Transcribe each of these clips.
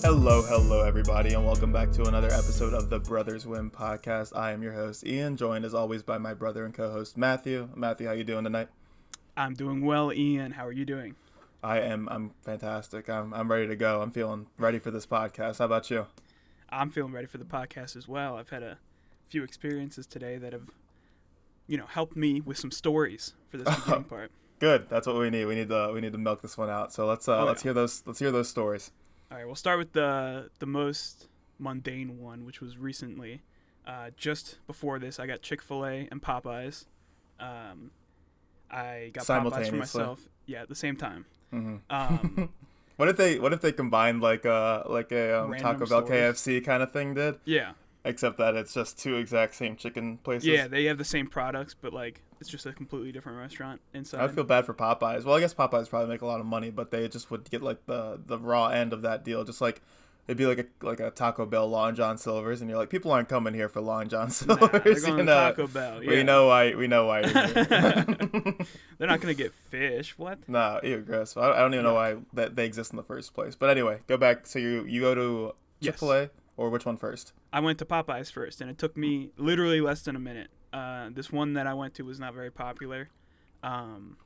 Hello, everybody, and welcome back to another episode of the Brothers Win podcast. I am your host, Ian, joined as always by my brother and co-host, Matthew. Matthew, how you doing tonight? I'm doing well, Ian. How are you doing? I'm fantastic. I'm ready to go. I'm feeling ready for this podcast. How about you? I'm feeling ready for the podcast as well. I've had a few experiences today that have, helped me with some stories for this beginning part. Good. That's what we need. We need to milk this one out. So let's hear those stories. All right, we'll start with the most mundane one, which was recently. Just before this, I got Chick-fil-A and Popeyes. I got Popeyes for myself. Yeah, at the same time. Mm-hmm. What if they combined like a Taco Bell KFC kind of thing did? Yeah. Except that it's just two exact same chicken places. Yeah, they have the same products, but it's just a completely different restaurant inside. I feel bad for Popeyes. Well, I guess Popeyes probably make a lot of money, but they just would get like the raw end of that deal. Just like it'd be like a Taco Bell Long John Silver's, and you're like, people aren't coming here for Long John Silver's. They're going to Taco Bell. Yeah. We know why. You're here. They're not gonna get fish. What? No, ew, gross. I don't even know why that they exist in the first place. But anyway, go back. So you go to Chick-fil-A. Yes. Or which one first? I went to Popeyes first, and it took me literally less than a minute. This one that I went to was not very popular, and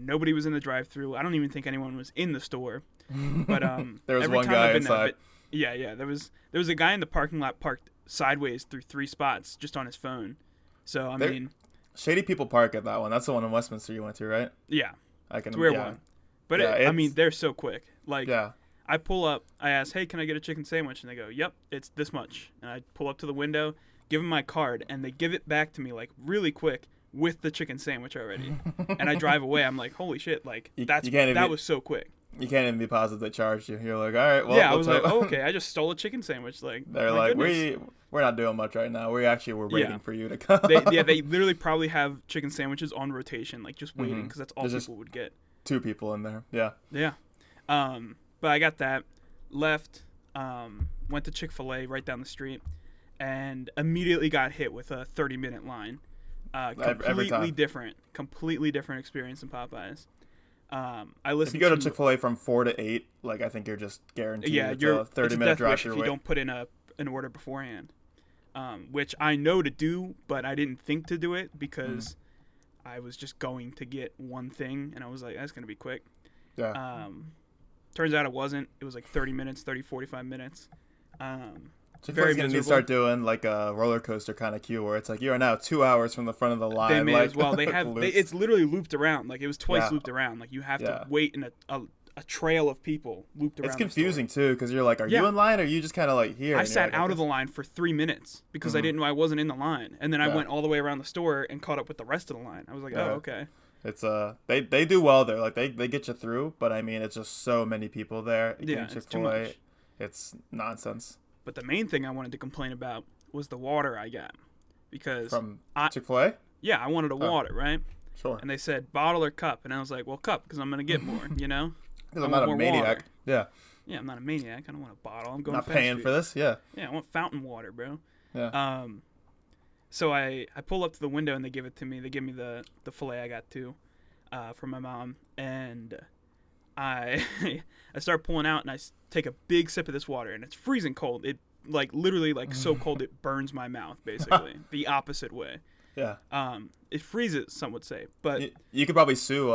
nobody was in the drive-thru. I don't even think anyone was in the store. But there was one guy inside. There was a guy in the parking lot parked sideways through 3 spots just on his phone. So I mean, shady people park at that one. That's the one in Westminster you went to, right? Yeah, it's a weird one. But I mean, they're so quick. I pull up, I ask, hey, can I get a chicken sandwich? And they go, yep, it's this much. And I pull up to the window, give them my card, and they give it back to me, really quick with the chicken sandwich already. And I drive away. I'm like, holy shit, that was so quick. You can't even be positive they charged you. You're like, all right, well. Yeah, I was like, oh, okay, I just stole a chicken sandwich. They're like, we're not doing much right now. We're waiting for you to come. They literally probably have chicken sandwiches on rotation, just waiting, because that's all people would get. 2 people in there, yeah. Yeah. But I got that, left, went to Chick-fil-A right down the street, and immediately got hit with a 30-minute line. Completely different experience than Popeyes. If you go to Chick-fil-A from 4 to 8, I think you're just guaranteed you're a 30-minute drive if you don't put in an order beforehand, which I know to do, but I didn't think to do it because I was just going to get one thing, and I was like, that's going to be quick. Yeah. Turns out it wasn't. It was 30 minutes, 45 minutes. Chick-fil-A's going to need to start doing a roller coaster kind of queue where it's you are now 2 hours from the front of the line. They may as well. It's literally looped around. It was twice looped around. You have to wait in a trail of people looped around. It's confusing too because you're like, are you in line or are you just kind of here? I sat out of the line for 3 minutes because I didn't know I wasn't in the line. And then I went all the way around the store and caught up with the rest of the line. I was like, oh, okay. It's they do well there. They get you through, but I mean it's just so many people there. It's too much. It's nonsense. But the main thing I wanted to complain about was the water I got, because from Chick-fil-A. Yeah, I wanted a water, right? Sure. And they said bottle or cup, and I was like, well, cup, because I'm gonna get more, Because I'm not a maniac. Water. Yeah. Yeah, I'm not a maniac. I don't want a bottle. I'm going. Not paying for this. Yeah. Yeah, I want fountain water, bro. Yeah. So I pull up to the window and they give it to me. They give me the filet I got too, from my mom, and I start pulling out and I take a big sip of this water and it's freezing cold. It literally so cold it burns my mouth basically. The opposite way. Yeah. It freezes, some would say, but you could probably sue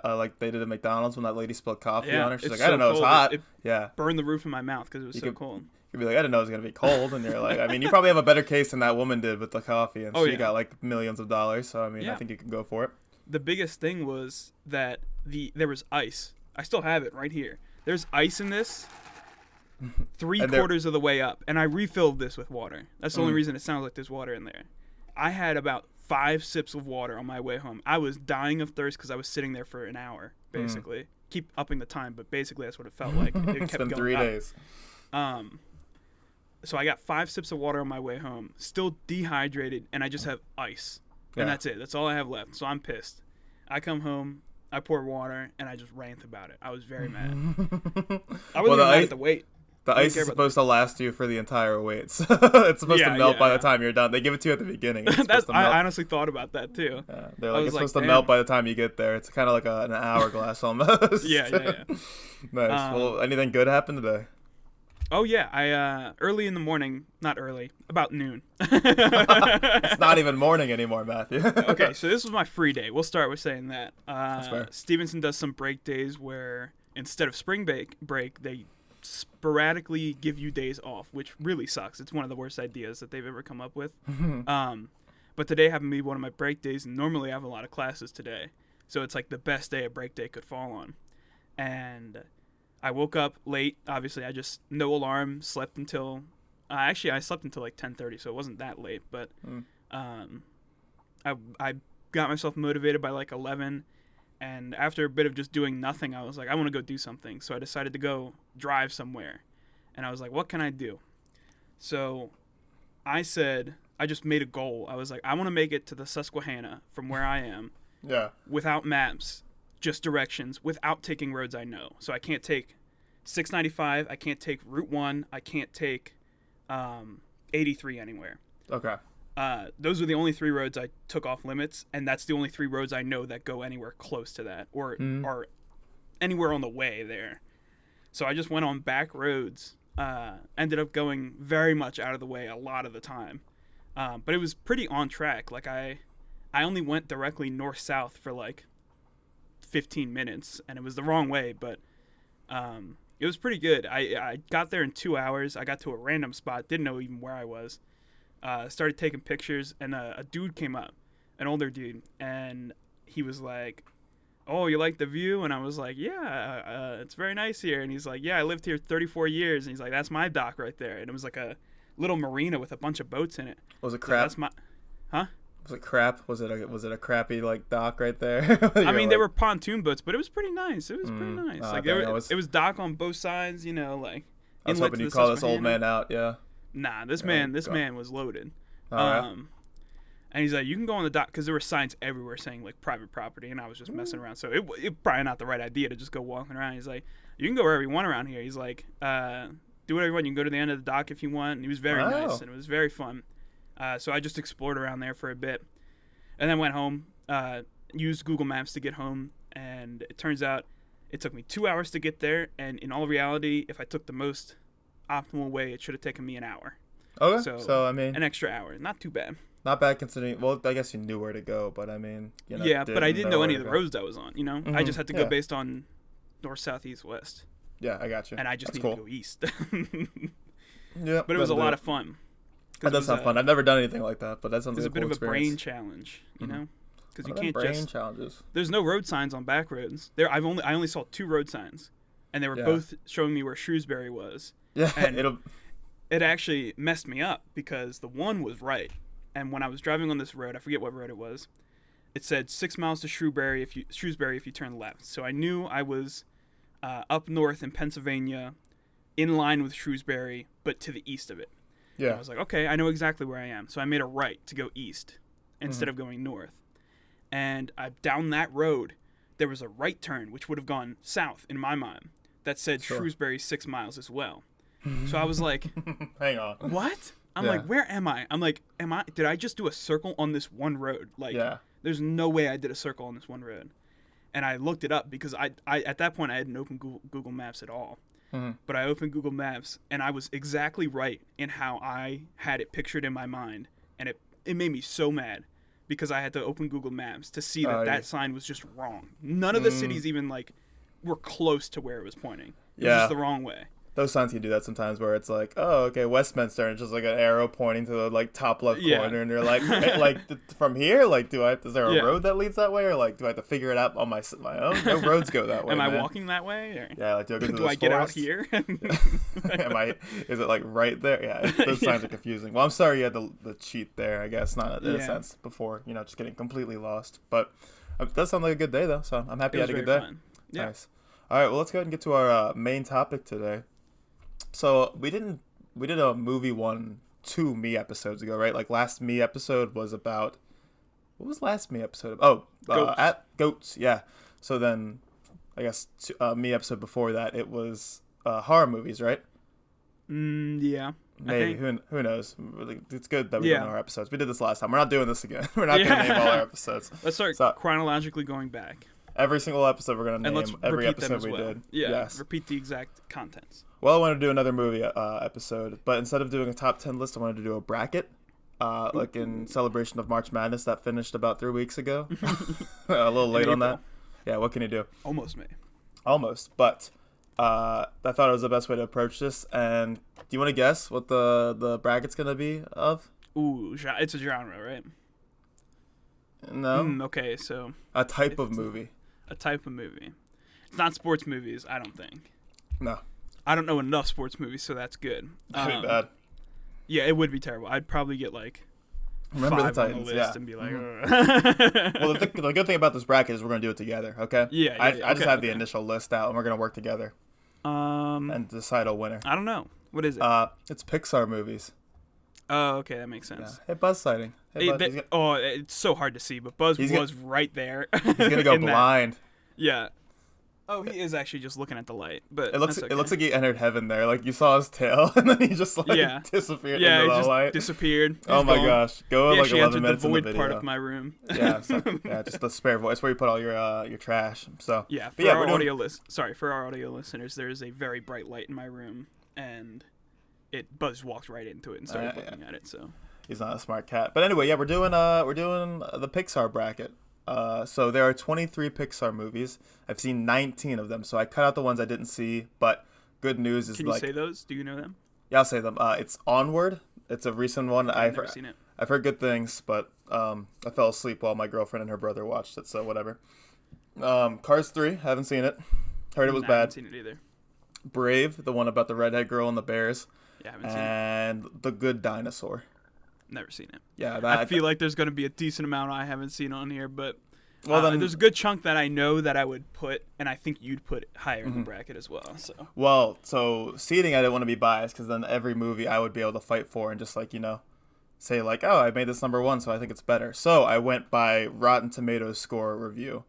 like they did at McDonald's when that lady spilled coffee on her. She's like, I didn't know it was hot. It burned the roof of my mouth because it was so cold. You'd be like, I didn't know it was gonna be cold, and you're like, I mean, you probably have a better case than that woman did with the coffee, and she got millions of dollars. So I mean, I think you can go for it. The biggest thing was that there was ice. I still have it right here. There's ice in this 3/4 of the way up, and I refilled this with water. That's the only reason it sounds like there's water in there. I had about 5 sips of water on my way home. I was dying of thirst because I was sitting there for an hour, basically. Keep upping the time, but basically that's what it felt like. It kept it's been going 3 up. days. So I got 5 sips of water on my way home, still dehydrated, and I just have ice. And that's it. That's all I have left. So I'm pissed. I come home, I pour water, and I just rant about it. I was very mad. I wasn't even mad at the wait. The ice is supposed to last you for the entire wait. So it's supposed to melt by the time you're done. They give it to you at the begining. I honestly thought about that too. Yeah, they're like, it's supposed to melt by the time you get there. It's kind of like an hourglass almost. Yeah. Nice. Well, anything good happened today? Oh yeah, I early in the morning, not early, about noon. It's not even morning anymore, Matthew. Okay, so this was my free day. We'll start with saying that. That's fair. Stevenson does some break days where instead of spring break, they sporadically give you days off, which really sucks. It's one of the worst ideas that they've ever come up with. But today happened to be one of my break days, and normally I have a lot of classes today. So it's like the best day a break day could fall on. And I woke up late. Obviously, I just no alarm, slept until actually I slept until like 10:30, so it wasn't that late, but I got myself motivated by like 11, and after a bit of just doing nothing, I was like, I want to go do something. So I decided to go drive somewhere. And I was like, what can I do? So I just made a goal. I was like, I want to make it to the Susquehanna from where I am. Yeah. Without maps, just directions, without taking roads I know. So I can't take 695, I can't take Route 1, I can't take 83 anywhere. Okay. Those are the only 3 roads I took off limits, and that's the only 3 roads I know that go anywhere close to that or are anywhere on the way there. So I just went on back roads, ended up going very much out of the way a lot of the time. But it was pretty on track. Like I only went directly north-south for like 15 minutes, and it was the wrong way, but it was pretty good. I got there in 2 hours. I got to a random spot, didn't know even where I was. Started taking pictures, and a dude came up, an older dude, and he was like, oh, you like the view? And I was like, yeah, it's very nice here. And he's like, yeah, I lived here 34 years. And he's like, that's my dock right there. And it was like a little marina with a bunch of boats in it. Was it crap? So Huh? Was it crap? Was it a crappy like dock right there? I mean, they were pontoon boats, but it was pretty nice. It was pretty nice. Like it was dock on both sides, you know, like. I was hoping you'd call this old man out, yeah. Nah, this man was loaded. Right. And he's like, you can go on the dock, because there were signs everywhere saying like private property, and I was just messing around. So it probably not the right idea to just go walking around. He's like, you can go wherever you want around here. He's like, do whatever you want. You can go to the end of the dock if you want. And he was very nice, and it was very fun. So I just explored around there for a bit, and then went home. Used Google Maps to get home, and it turns out it took me 2 hours to get there. And in all reality, if I took the most optimal way, it should have taken me an hour. Okay. So I mean, an extra hour, not too bad. Not bad considering. Well, I guess you knew where to go, but I mean, you know. Yeah, but I didn't know any of the roads I was on. You know, I just had to go based on north, south, east, west. Yeah, I got you. And I just needed to go east. Yeah, but it was a lot of fun. That does sound fun. I've never done anything like that, but that sounds like a cool experience. It was a bit of a brain challenge, you know, because you can't brain challenges. There's no road signs on back roads. I only saw 2 road signs, and they were both showing me where Shrewsbury was. Yeah, and it actually messed me up because the one was right. And when I was driving on this road, I forget what road it was, it said 6 miles to Shrewsbury if you turn left. So I knew I was up north in Pennsylvania, in line with Shrewsbury, but to the east of it. Yeah. And I was like, okay, I know exactly where I am. So I made a right to go east instead of going north. And down that road, there was a right turn, which would have gone south in my mind, that said Shrewsbury 6 miles as well. So I was like, hang on. What? I'm like, where am I? I'm like, did I just do a circle on this one road? Like, there's no way I did a circle on this one road. And I looked it up because I at that point I hadn't opened Google Maps at all. But I opened Google Maps, and I was exactly right in how I had it pictured in my mind. And it made me so mad because I had to open Google Maps to see that sign was just wrong. None of the cities even like were close to where it was pointing. It was just the wrong way. Those signs can do that sometimes where it's like, oh, okay, Westminster, and it's just like an arrow pointing to the like top left corner, and you're like, from here, like, is there a road that leads that way, or like, do I have to figure it out on my own? No roads go that way. Am I walking that way? Or? Yeah, like, do I go through do I get out here? Is it like right there? Yeah, those signs are confusing. Well, I'm sorry you had the cheat there. I guess not in a sense before, just getting completely lost. But it does sound like a good day though, so I'm happy you had a good day. Fun. Yeah. Nice. All right, well, let's go ahead and get to our main topic today. So we did a movie 2 Me episodes ago, right? Like last Me episode was about, what was last Me episode? Goats. At Goats, yeah. So then, I guess Me episode before that, it was horror movies, right? Yeah. Maybe. Who knows? It's good that we don't know our episodes. We did this last time. We're not doing this again. We're not going to name all our episodes. Let's start chronologically going back. Every single episode we're gonna And name let's every repeat them episode as we well. did. Yeah, Yes. repeat the exact contents. Well, I want to do another movie episode, but instead of doing a top 10 list, I wanted to do a bracket. Like in celebration of March Madness that finished about 3 weeks ago. A little late on that. Yeah, what can you do? Almost me. Almost, but I thought it was the best way to approach this. And do you want to guess what the bracket's gonna be of? Ooh, it's a genre, right? No. Okay, so A type of movie. a type of movie. It's not sports movies, I don't think. No. I don't know enough sports movies, so that's good. Pretty bad. Yeah, it would be terrible. I'd probably get like Remember 5 the Titans, on the list yeah. and be like, Well, the good thing about this bracket is we're gonna do it together. Okay. Yeah. I just okay, have the initial list out, and we're gonna work together and decide a winner. I don't know. What is it? It's Pixar movies. Oh, okay, that makes Yeah. sense. Hey, Buzz sighting. Hey, Buzz, It's so hard to see, but Buzz was right there. he's gonna go blind. Yeah. Oh, he is actually just looking at the light, but It looks that's okay. it looks like he entered heaven there. Like you saw his tail, and then he just disappeared Yeah, into he the just light. disappeared. Oh He's my gone. gosh! Go He like actually 11 entered minutes the in the void video. part of my room. Yeah, just the spare voice where you put all your trash. So Yeah, But yeah, for we're our doing- for our audio listeners, there is a very bright light in my room, and Buzz walked right into it and started looking at it. So he's not a smart cat. But anyway, yeah, we're doing the Pixar bracket. So there are 23 Pixar movies. I've seen 19 of them, so I cut out the ones I didn't see. But good news is can you say those? Do you know them? Yeah, I'll say them. It's Onward. It's a recent one. I've never seen it. I've heard good things, but I fell asleep while my girlfriend and her brother watched it, so whatever. Cars 3, haven't seen it. Heard it was I bad. haven't seen it either. Brave, the one about the redhead girl and the bears. Yeah, I haven't seen it. And The Good Dinosaur. Never seen it. Yeah, I feel like there's going to be a decent amount I haven't seen on here, but then there's a good chunk that I know that I would put, and I think you'd put higher in the bracket as well. So seating, I didn't want to be biased because then every movie I would be able to fight for and just say oh, I made this number 1, so I think it's better. So I went by Rotten Tomatoes score review.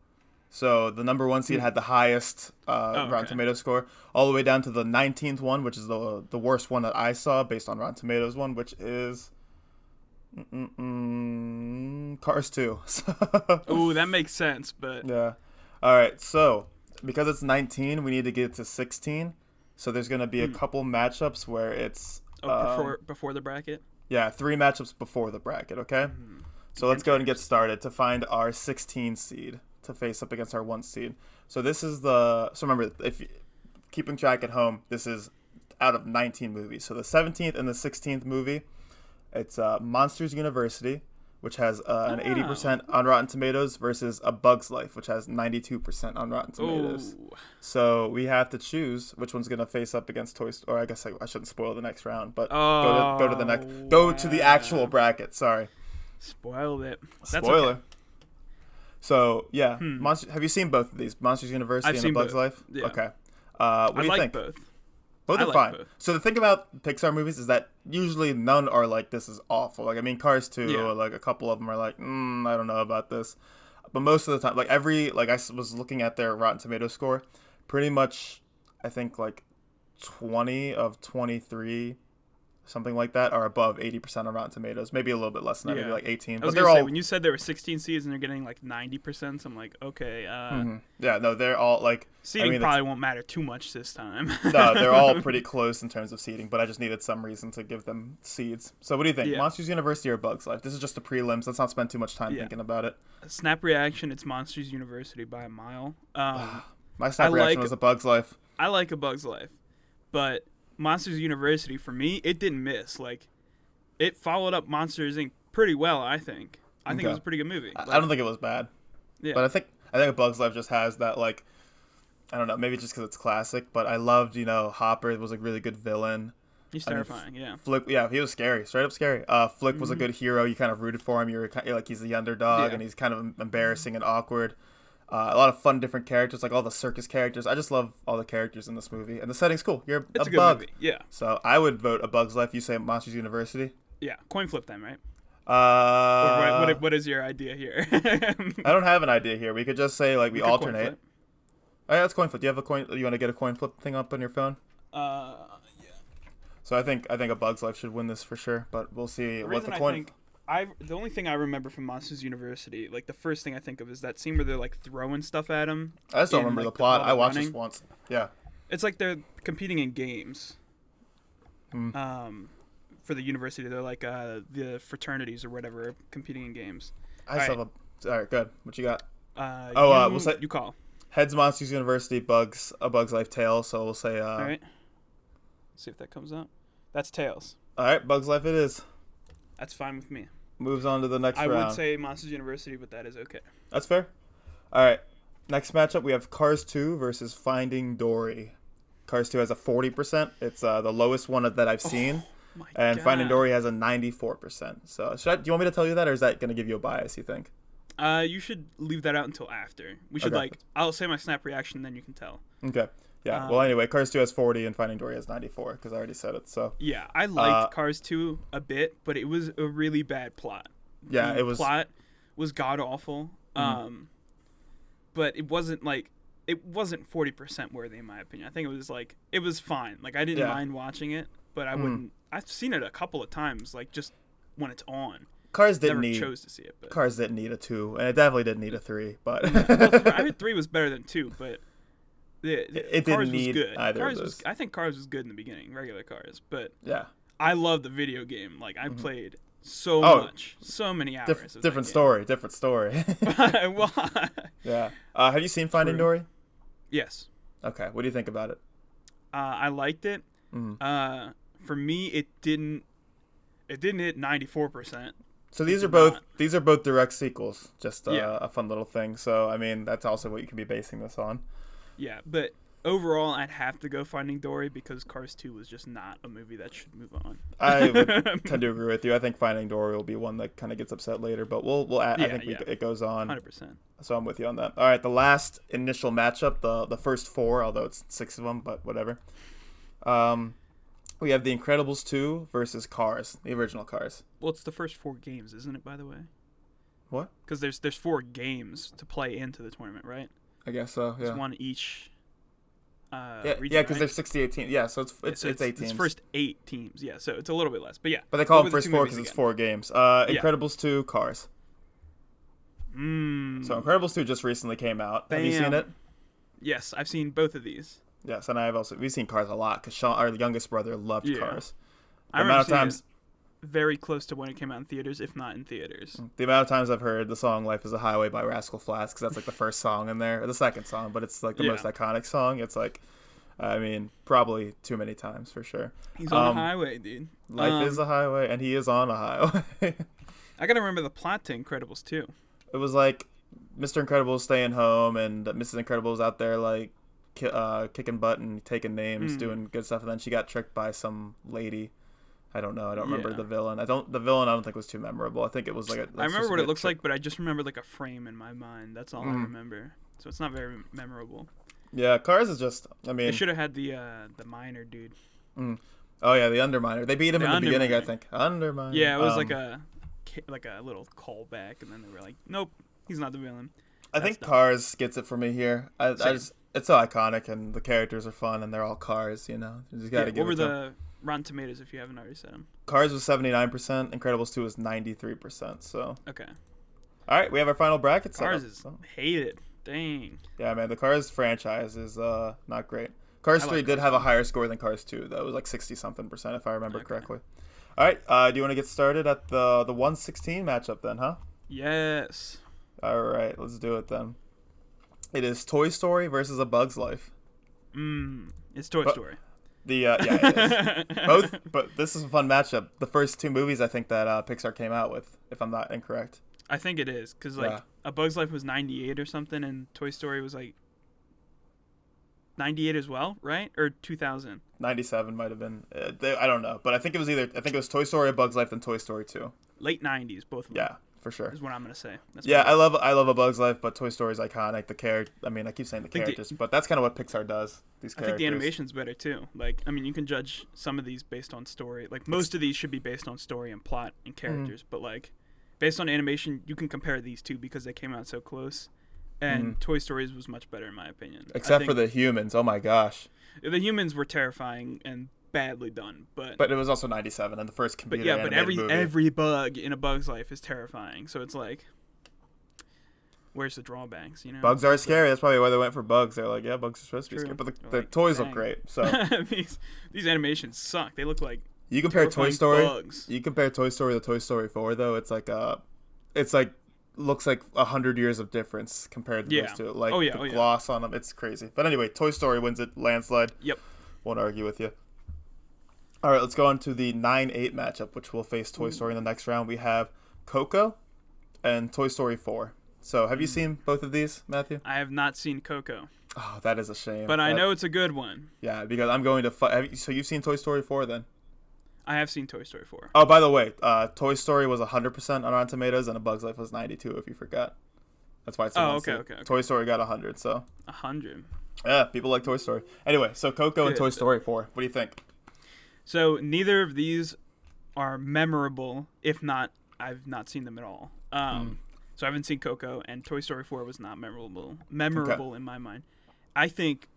So the number 1 seed had the highest Rotten Tomatoes score, all the way down to the 19th one, which is the worst one that I saw based on Rotten Tomatoes one, which is Cars 2. Ooh, that makes sense, but yeah. All right, so because it's 19, we need to get it to 16. So there's going to be a couple matchups where it's before the bracket. Yeah, 3 matchups before the bracket, okay? So let's go ahead and get started to find our 16 seed to face up against our 1 seed. So this is so remember, if you keeping track at home, this is out of 19 movies. So the 17th and the 16th movie, it's Monsters University, which has an 80% on Rotten Tomatoes, versus A Bug's Life, which has 92% on Rotten Tomatoes. Ooh. So we have to choose which one's going to face up against Toy Story. Or I guess I shouldn't spoil the next round, but go to the next. Go to the actual bracket. Sorry. Spoiled it. That's Spoiler. okay. So yeah, have you seen both of these? Monsters University and A Bug's Life? Yeah. Okay. What do you think? Both. Both are like fine. both. So the thing about Pixar movies is that usually none are like, this is awful. Like, I mean, Cars 2, or like a couple of them are like, I don't know about this. But most of the time, I was looking at their Rotten Tomatoes score, pretty much, I think 20 of 23, something like that, are above 80% on Rotten Tomatoes. Maybe a little bit less than that, maybe 18. I was but they're gonna say, all when you said there were 16 seeds and they're getting 90%, I'm like, okay. Yeah, no, they're all Seeding probably won't matter too much this time. No, they're all pretty close in terms of seeding, but I just needed some reason to give them seeds. So what do you think? Yeah. Monsters University or Bug's Life? This is just the prelims. Let's not spend too much time thinking about it. Snap reaction, it's Monsters University by a mile. My snap reaction was A Bug's Life. I like A Bug's Life, but Monsters University, for me, it didn't miss. It followed up Monsters Inc. pretty well, I think. I think it was a pretty good movie. I don't think it was bad. Yeah. But I think A Bug's Life just has that, I don't know, maybe just because it's classic, but I loved, Hopper was a really good villain. He's terrifying, yeah. Flick, yeah, he was scary, straight up scary. Flick was a good hero. You kind of rooted for him. You're like, he's the underdog, and he's kind of embarrassing and awkward. A lot of fun, different characters, like all the circus characters. I just love all the characters in this movie, and the setting's cool. You're it's a good bug. movie. Yeah. So I would vote A Bug's Life. You say Monsters University. Yeah, coin flip time, right? What what is your idea here? I don't have an idea here. We could just say we alternate. Oh yeah, let's coin flip. Do you have a coin? You want to get a coin flip thing up on your phone? Yeah. So I think A Bug's Life should win this for sure, but we'll see what the coin. The only thing I remember from Monsters University, like the first thing I think of is that scene where they're like throwing stuff at him. I just don't remember the plot. I watched this once. Yeah. It's like they're competing in games. For the university, they're like the fraternities or whatever are competing in games. All right, good. What you got? We'll say you call. Heads Monsters University, Bugs, A Bug's Life, Tails. So we'll say. All right. Let's see if that comes up. That's Tails. All right, Bug's Life it is. That's fine with me. Moves on to the next round. I would say Monsters University, but that is okay. That's fair. All right. Next matchup, we have Cars 2 versus Finding Dory. Cars 2 has a 40%. It's the lowest one that I've seen. And God. Finding Dory has a 94%. So do you want me to tell you that, or is that going to give you a bias, you think? You should leave that out until after. We should I'll say my snap reaction, then you can tell. Okay. Yeah. Well, anyway, Cars 2 has 40 and Finding Dory has 94 because I already said it. So yeah, I liked Cars 2 a bit, but it was a really bad plot. Yeah, the plot was god awful. But it wasn't 40% worthy in my opinion. I think it was fine. Like I didn't mind watching it, but I wouldn't. I've seen it a couple of times, like just when it's on. Cars chose to see it. But. Cars didn't need a 2, and it definitely didn't need a 3. But I heard 3 was better than 2, but it Cars didn't need was good. either of those. I think Cars was good in the beginning, regular Cars, but yeah, I love the video game. Like I played so much, so many hours. Different story. Well, yeah. Have you seen Finding Dory? Yes. Okay. What do you think about it? I liked it. For me, it didn't hit 94%. So these are both direct sequels. Just a fun little thing. So I mean, that's also what you can be basing this on. Yeah, but overall, I'd have to go Finding Dory because Cars 2 was just not a movie that should move on. I would tend to agree with you. I think Finding Dory will be one that kind of gets upset later, but I think it goes on. 100%. So I'm with you on that. All right, the last initial matchup, the first 4, although it's 6 of them, but whatever. We have The Incredibles 2 versus Cars, the original Cars. Well, it's the first 4 games, isn't it, by the way? What? Because there's 4 games to play into the tournament, right? I guess so, yeah. There's one each region, because there's 68 teams. Yeah, so it's 8 teams. It's first 8 teams, yeah, so it's a little bit less. But yeah. But they call them first 4 because it's 4 games. Incredibles 2, Cars. So Incredibles 2 just recently came out. Have you seen it? Yes, I've seen both of these. Yes, and we've seen Cars a lot because our youngest brother loved Cars. I remember seeing it very close to when it came out in theaters, if not in theaters. The amount of times I've heard the song "Life Is a Highway" by Rascal Flatts, because that's like the first song in there, or the second song, but it's like the most iconic song. It's like, I mean, probably too many times for sure. He's on a highway, dude. Life is a highway, and he is on a highway. I gotta remember the plot to Incredibles too. It was like Mr. Incredible's staying home, and Mrs. Incredible's out there like kicking butt and taking names, doing good stuff, and then she got tricked by some lady. I don't know. I don't remember the villain. The villain I don't think was too memorable. I think it was like a. I remember what it looks like, but I just remember like a frame in my mind. That's all I remember. So it's not very memorable. Yeah, Cars is just. I mean, they should have had the miner dude. Oh yeah, the Underminer. They beat him in the beginning, I think. Underminer. Yeah, it was like a little callback, and then they were like, "Nope, he's not the villain." I think Cars gets it for me here. It's so iconic, and the characters are fun, and they're all cars. You know, you just gotta give it to them. What were the Rotten Tomatoes, if you haven't already said them? Cars was 79%. Incredibles 2 was 93%. So okay. All right, we have our final bracket. Cars is hated. Dang. Yeah, man, the Cars franchise is not great. Cars 3 did have a higher score than Cars 2, though. It was like 60-something% if I remember correctly. All right, do you want to get started at the 1/16 matchup then, huh? Yes. All right, let's do it then. It is Toy Story versus A Bug's Life. It's Toy Story. It is. Both, but this is a fun matchup. The first 2 movies I think that Pixar came out with, if I'm not incorrect. I think it is, because A Bug's Life was 98 or something, and Toy Story was like 98 as well, right? Or 2000? 97 might have been. I don't know, but I think it was Toy Story, A Bug's Life, then Toy Story 2. Late 90s, both of them. Yeah, for sure. Is what I'm gonna say. I love A Bug's Life, but Toy Story is iconic. The character. I mean, I keep saying the characters, but that's kind of what Pixar does. These characters. I think the animation's better too. Like, I mean, you can judge some of these based on story. Like, most of these should be based on story and plot and characters, but like, based on animation, you can compare these two because they came out so close. And Toy Story's was much better in my opinion. Except for the humans. Oh my gosh. The humans were terrifying, and badly done, but it was also 97 and the first computer animated movie. Every bug in A Bug's Life is terrifying. So it's like, where's the drawbacks? You know, bugs are scary. That's probably why they went for bugs. They're like, yeah, bugs are supposed to be scary, but the toys look great. So these animations suck. They look like you compare Toy Story. Bugs. You compare Toy Story to Toy Story 4 though. It's like looks like 100 years of difference compared to those two. Like the gloss on them, it's crazy. But anyway, Toy Story wins it landslide. Yep. Won't argue with you. All right, let's go on to the 9-8 matchup, which will face Toy Story in the next round. We have Coco and Toy Story 4. So, have you seen both of these, Matthew? I have not seen Coco. Oh, that is a shame. But I know it's a good one. Yeah, because I'm going to so you've seen Toy Story 4 then? I have seen Toy Story 4. Oh, by the way, Toy Story was 100% on Rotten Tomatoes, and A Bug's Life was 92, if you forgot. That's why it's okay. Toy Story got 100, so. 100. Yeah, people like Toy Story. Anyway, so Coco and Toy Story 4. What do you think? So, neither of these are memorable, if not, I've not seen them at all. So I haven't seen Coco, and Toy Story 4 was not memorable in my mind. I think,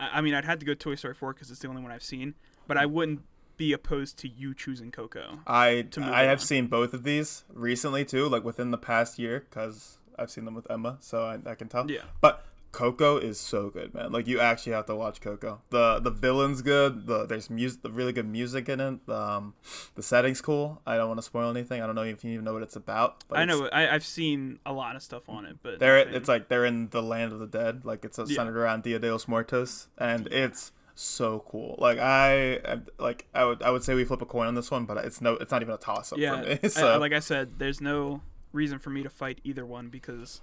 I mean, I'd have to go Toy Story 4 because it's the only one I've seen, but I wouldn't be opposed to you choosing Coco. I have seen both of these recently too, like within the past year, because I've seen them with Emma, so I can tell. Yeah. But Coco is so good, man. Like, you actually have to watch Coco. The villain's good. There's music, the really good music in it. The setting's cool. I don't want to spoil anything. I don't know if you even know what it's about. But I know. I've seen a lot of stuff on it, but it's like they're in the land of the dead. Like, it's centered around Dia de los Muertos, and it's so cool. Like, I would say we flip a coin on this one, but it's not even a toss up for me. So like I said, there's no reason for me to fight either one because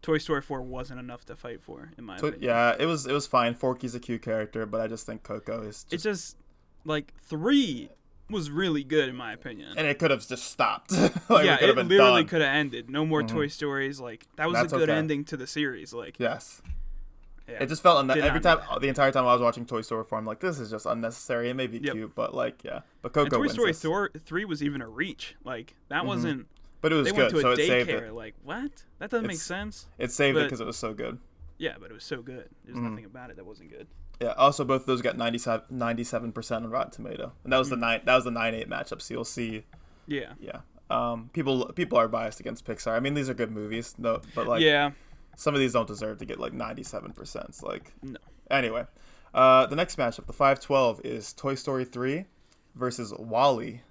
Toy Story 4 wasn't enough to fight for, in my opinion. Yeah, it was fine. Forky's a cute character, but I just think Coco is just... It's just, like, 3 was really good, in my opinion. And it could have just stopped. It literally could have ended. No more Toy Stories. Like, that was a good ending to the series. Like, yes. Yeah, it just felt the entire time I was watching Toy Story 4, I'm like, this is just unnecessary. It may be cute, but like, yeah. But Coco wins. Toy Story 3 was even a reach. Like, that wasn't... But it was they good, went to so a it saved daycare. it. Like, what? That doesn't make sense. It saved it because it was so good. Yeah, but it was so good. There's nothing about it that wasn't good. Yeah. Also, both of those got 97% on Rotten Tomato, and that was the 9-8 matchup. So you'll see. Yeah. Yeah. People are biased against Pixar. I mean, these are good movies, no, but like, some of these don't deserve to get like 97%. It's like, no. Anyway, the next matchup, the 5-12, is Toy Story 3 versus WALL-E.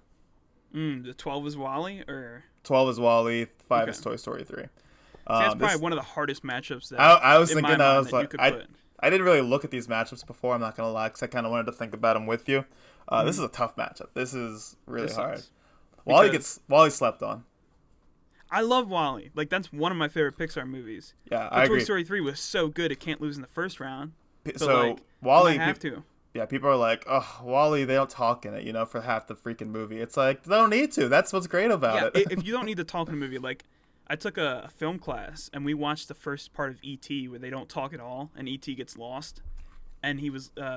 The 12 is WALL-E, or 12 is WALL-E, 5 is Toy Story 3. That's probably one of the hardest matchups that I was thinking. I was like, I didn't really look at these matchups before. I'm not gonna lie, because I kind of wanted to think about them with you. This is a tough matchup. This is really hard. WALL-E slept on. I love WALL-E. Like, that's one of my favorite Pixar movies. Yeah, I agree. Toy Story 3 was so good it can't lose in the first round. So like, WALL-E, have to. Yeah, people are like, oh, WALL-E, they don't talk in it, for half the freaking movie. It's like, they don't need to. That's what's great about it. If you don't need to talk in a movie, like, I took a film class, and we watched the first part of E.T. where they don't talk at all, and E.T. gets lost. And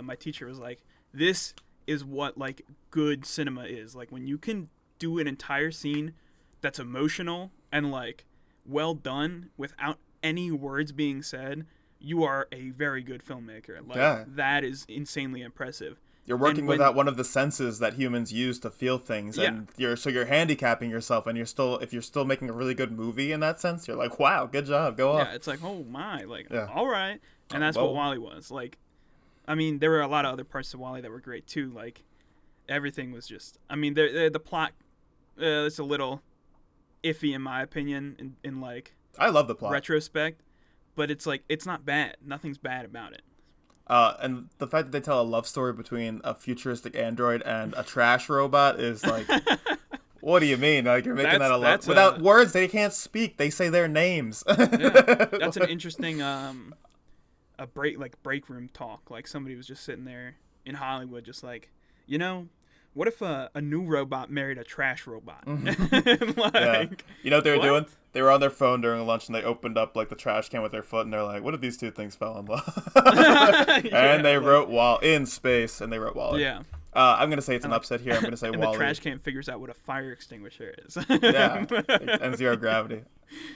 my teacher was like, this is what, like, good cinema is. Like, when you can do an entire scene that's emotional and, like, well done without any words being said, you are a very good filmmaker. Like, that is insanely impressive. You're working without one of the senses that humans use to feel things, and you're handicapping yourself, and if you're still making a really good movie in that sense, you're like, wow, good job, go off. Yeah, it's like, oh my, like, all right, and that's what WALL-E was. Like, I mean, there were a lot of other parts of WALL-E that were great too. Like, everything was just, I mean, the plot, it's a little iffy in my opinion, in like, I love the plot retrospect. But it's like, it's not bad. Nothing's bad about it. And the fact that they tell a love story between a futuristic android and a trash robot is like, what do you mean? Like, you're making that a love without words. They can't speak. They say their names. That's an interesting break room talk. Like, somebody was just sitting there in Hollywood, just like, what if a new robot married a trash robot? Like, you know what they were doing? They were on their phone during lunch, and they opened up, like, the trash can with their foot, and they're like, what if these two things fell in love? And they wrote in space, and they wrote WALL-E. Yeah. I'm going to say it's an upset here. I'm going to say and WALL-E. the trash can figures out what a fire extinguisher is. Yeah. And zero gravity.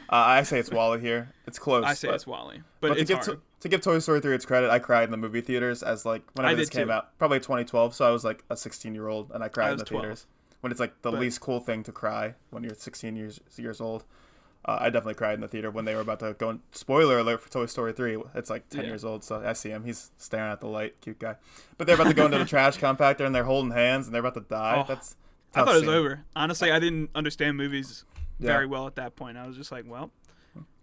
I say it's Wall-E here. It's close. I say it's Wall-E, but it's hard. To give Toy Story 3 its credit, I cried in the movie theaters as like whenever this came out, probably 2012. So I was like a 16-year-old, and I cried in the 12. theaters when it's like the least cool thing to cry when you're 16 years old. I definitely cried in the theater when they were about to go. Spoiler alert for Toy Story 3. It's like 10 years old, so I see him. He's staring at the light. Cute guy. But they're about to go into the trash compactor, and they're holding hands, and they're about to die. That's I thought it was over. Honestly, I didn't understand movies very well at that point. I was just like, well,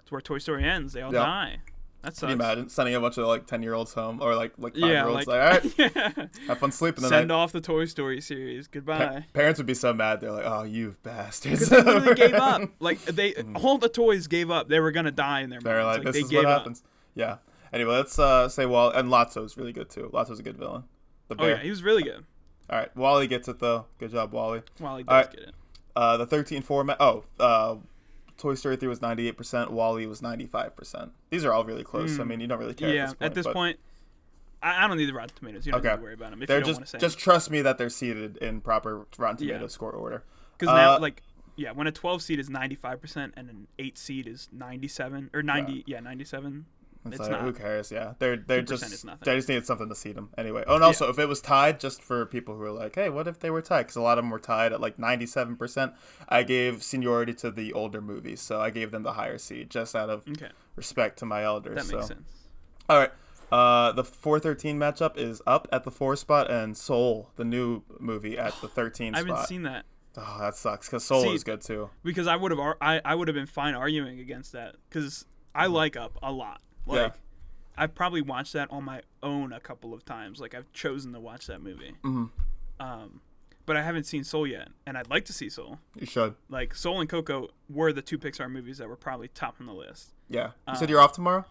it's where Toy Story ends. They all die. That sucks. Can you imagine sending a bunch of like 10-year-olds home, or like 5-year-olds? All right, have fun sleeping tonight. Send off the Toy Story series. Goodbye. Parents would be so mad. They're like, "Oh, you bastards!" Because they literally gave up. Like all the toys gave up. They were gonna die in their minds. They're like, "This is what happens." Yeah. Anyway, let's say and Lotso's really good too. Lotso's a good villain. The bear. Oh yeah, he was really good. All right, Wall-E gets it though. Good job, Wall-E. Wall-E does get it. The 13 format. Toy Story 3 was 98%. Wall-E was 95%. These are all really close. I mean, you don't really care. Yeah, at this point, I don't need the Rotten Tomatoes. You don't need to worry about them. If you don't want to say just trust me that they're seated in proper Rotten Tomatoes score order. Because now, when a 12 seed is 95% and an 8 seed is 97 or 90, 97. It's like, not. Who cares? Yeah, they're just they just needed something to seed them anyway. Oh, and also if it was tied, just for people who are like, hey, what if they were tied? Because a lot of them were tied at like 97%. I gave seniority to the older movies, so I gave them the higher seed just out of respect to my elders. That makes sense. All right. The 4-13 matchup is Up at the 4 spot and Soul, the new movie, at the 13 spot. I haven't seen that. Oh, that sucks because Soul is good too. Because I would have been fine arguing against that because I like Up a lot. Like, I've probably watched that on my own a couple of times. Like, I've chosen to watch that movie. But I haven't seen Soul yet, and I'd like to see Soul. You should. Like, Soul and Coco were the 2 Pixar movies that were probably top on the list. Yeah. You said you're off tomorrow?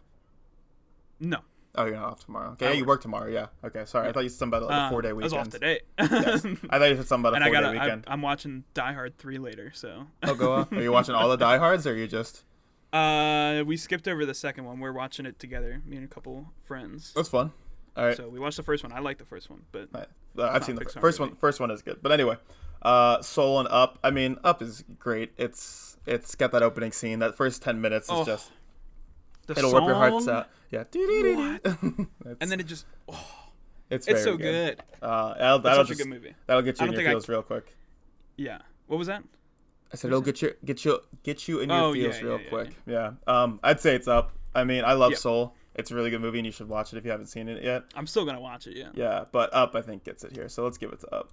No. Oh, you're not off tomorrow. Okay, you work tomorrow. Yeah. Okay, sorry. I thought you said something about like a 4-day weekend. I was off today. Yes. I thought you said something about a 4-day weekend. I'm watching Die Hard 3 later, so. Oh, go on. Are you watching all the Die Hards, or are you just... We skipped over the second one. We're watching it together, me and a couple friends. That's fun. All right. So we watched the first one. I like the first one, but I've seen the first one. First one is good. But anyway, Soul and Up. I mean, Up is great. It's got that opening scene. That first 10 minutes is just it'll rip your hearts out. Yeah. And then it just it's so good. That'll such a good movie. That'll get you in your feels real quick. Yeah. What was that? I said it'll get you in your feels real quick. Yeah. I'd say it's Up. I mean, I love Soul. It's a really good movie, and you should watch it if you haven't seen it yet. I'm still gonna watch it. Yeah. Yeah, but Up I think gets it here, so let's give it to Up.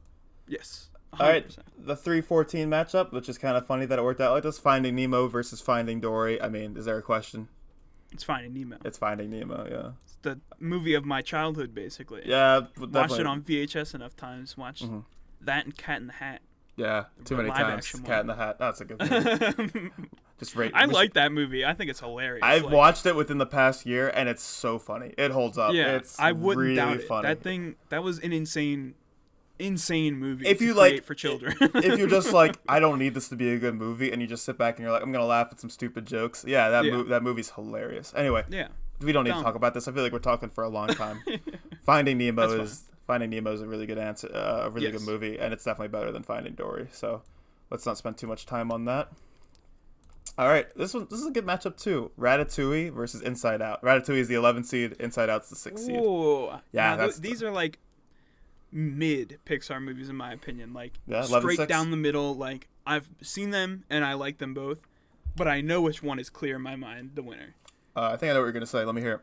Yes. 100%. All right, the 3-14 matchup, which is kind of funny that it worked out like this. Finding Nemo versus Finding Dory. I mean, is there a question? It's Finding Nemo. It's Finding Nemo. Yeah. It's the movie of my childhood, basically. Yeah. Definitely. Watched it on VHS enough times. Watched that and Cat in the Hat. Yeah, too many times. Cat in the Hat. That's a good movie. I like that movie. I think it's hilarious. I've watched it within the past year, and it's so funny. It holds up. Yeah, I wouldn't really doubt it. Funny. That was an insane movie. If you like for children, if you're just like, I don't need this to be a good movie, and you just sit back and you're like, I'm gonna laugh at some stupid jokes. Yeah, that movie's hilarious. Anyway, we don't need to talk about this. I feel like we're talking for a long time. Finding Nemo is a really good answer, a really good movie, and it's definitely better than Finding Dory. So let's not spend too much time on that. All right, this is a good matchup too. Ratatouille versus Inside Out. Ratatouille is the 11th seed. Inside Out's the 6th seed. Ooh. Yeah, these are like mid Pixar movies in my opinion. Like straight down the middle. Like I've seen them and I like them both, but I know which one is clear in my mind, the winner. I think I know what you're gonna say. Let me hear it.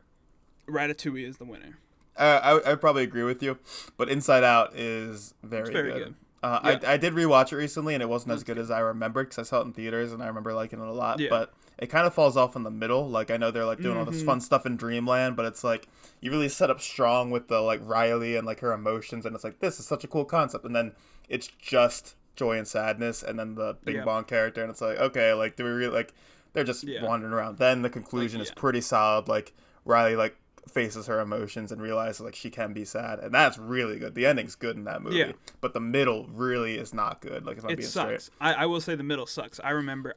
Ratatouille is the winner. I probably agree with you, but Inside Out is very good. I did rewatch it recently, and it wasn't as good as I remembered because I saw it in theaters, and I remember liking it a lot. Yeah. But it kind of falls off in the middle. Like I know they're like doing all this fun stuff in Dreamland, but it's like you really set up strong with the like Riley and like her emotions, and it's like this is such a cool concept, and then it's just joy and sadness, and then the Bing Bong character, and it's like okay, like do we really like they're just wandering around. Then the conclusion is pretty solid. Like Riley like faces her emotions and realizes like she can be sad, and that's really good. The ending's good in that movie, but the middle really is not good. Like it sucks. Straight. I will say the middle sucks. I remember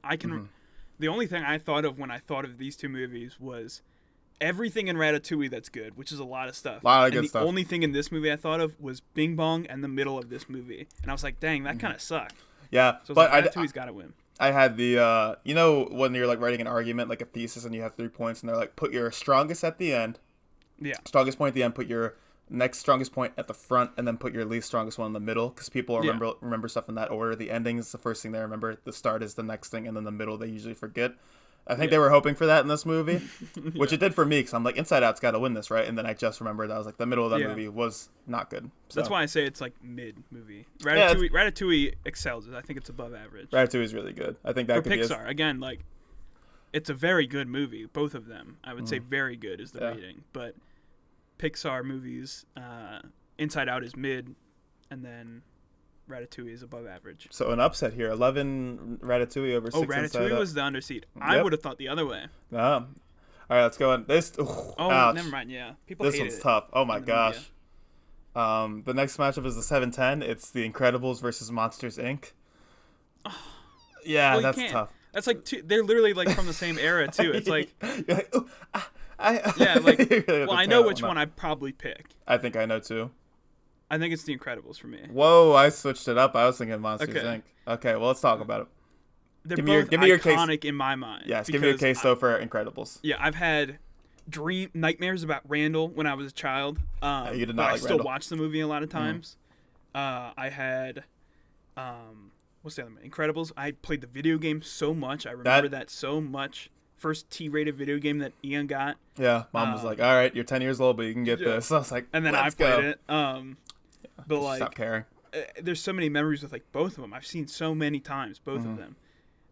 the only thing I thought of when I thought of these two movies was everything in Ratatouille that's good, which is a lot of stuff. The only thing in this movie I thought of was Bing Bong and the middle of this movie, and I was like, dang, that kind of sucked. Yeah, so but Ratatouille's got to win. I had the you know when you're like writing an argument, like a thesis, and you have 3 points, and they're like put your strongest at the end. Yeah. Strongest point at the end. Put your next strongest point at the front, and then put your least strongest one in the middle, because people remember stuff in that order. The ending is the first thing they remember. The start is the next thing, and then the middle they usually forget. I think they were hoping for that in this movie, which it did for me, because I'm like, Inside Out's got to win this, right? And then I just remembered, I was like, the middle of that movie was not good. So. That's why I say it's like mid-movie. Ratatouille excels. I think it's above average. Ratatouille's really good. I think that for could Pixar, again, like, it's a very good movie, both of them. I would say very good is the rating. But Pixar movies, Inside Out is mid, and then Ratatouille is above average. So an upset here. 11 Ratatouille over 6 Inside Out. Ratatouille was the underseed. I would have thought the other way. All right, let's go on. This. Ouch. Never mind. Yeah, people this hate one's it tough. Oh my gosh. The next matchup is the 7-10. It's The Incredibles versus Monsters Inc. Yeah, well, that's tough. That's like they're literally like from the same era too. It's like, you're like ooh, really I know which one I'd probably pick. I think I know too. I think it's The Incredibles for me. Whoa, I switched it up. I was thinking Monsters Inc. Okay, well, let's talk about it. They're give me your iconic in my mind. Yes, give me your case, though, for Incredibles. Yeah, I've had nightmares about Randall when I was a child. You did not but like I still Randall. watch the movie a lot of times. I had... what's the other one? Incredibles. I played the video game so much. I remember that so much. First T-rated video game that Ian got. Yeah, Mom was like, all right, you're 10 years old, but you can get this. So I was like, and then I played it. But like, stop caring. There's so many memories with like both of them. I've seen so many times both of them,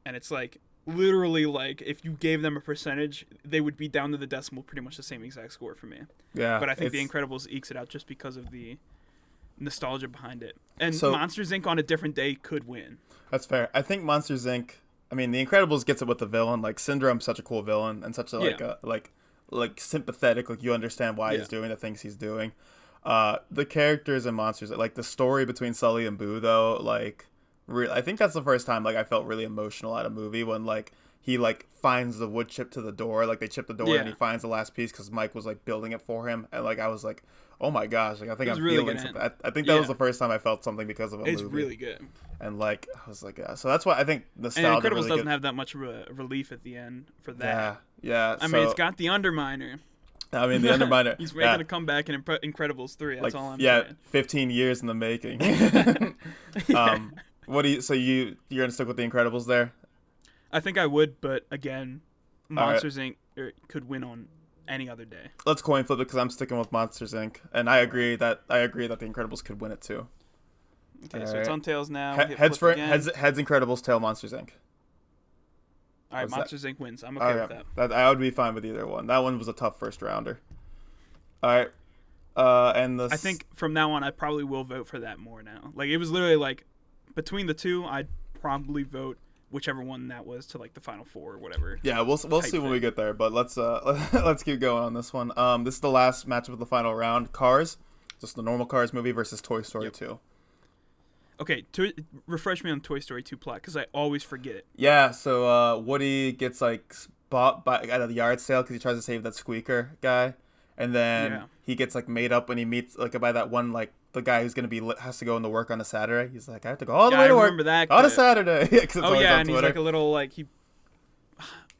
and it's like literally like if you gave them a percentage, they would be down to the decimal, pretty much the same exact score for me. Yeah, but I think The Incredibles ekes it out just because of the nostalgia behind it. And Monsters Inc. on a different day could win. That's fair. I think Monsters Inc. I mean, The Incredibles gets it with the villain. Like Syndrome's such a cool villain and such a like sympathetic. Like you understand why he's doing the things he's doing. The characters and monsters, like the story between Sully and Boo, though, like I think that's the first time like I felt really emotional at a movie when like he like finds the wood chip to the door, like they chip the door and he finds the last piece because Mike was like building it for him, and like I was like, oh my gosh, like I think I'm really feeling something. I think that was the first time I felt something because of a movie. It's really good. And like I was like, so that's why I think nostalgia. And Incredibles really doesn't have that much relief at the end for that. Yeah. I mean, it's got the Underminer. I mean, the Underminer. He's making a comeback in Incredibles 3. That's all I'm saying. Yeah, 15 years in the making. What do you? So you're gonna stick with The Incredibles there? I think I would, but again, Monsters Inc. could win on any other day. Let's coin flip it because I'm sticking with Monsters Inc. And I agree that The Incredibles could win it too. Okay, so it's on tails now. Heads Incredibles, tail Monsters Inc. All right, Monsters Inc. wins. I'm okay with that. I would be fine with either one. That one was a tough first rounder. All right. I think from now on, I probably will vote for that more now. Like, it was literally like, between the two, I'd probably vote whichever one that was to like the final four or whatever. Yeah, we'll see when we get there. But let's keep going on this one. This is the last matchup of the final round. Cars, just the normal Cars movie versus Toy Story 2. Okay, refresh me on Toy Story 2 plot because I always forget it. Yeah, so Woody gets like bought at a yard sale because he tries to save that squeaker guy, and then he gets like made up when he meets like by that one like the guy who's has to go into work on a Saturday. He's like, I have to go all the way to work on a Saturday. And he's like a little like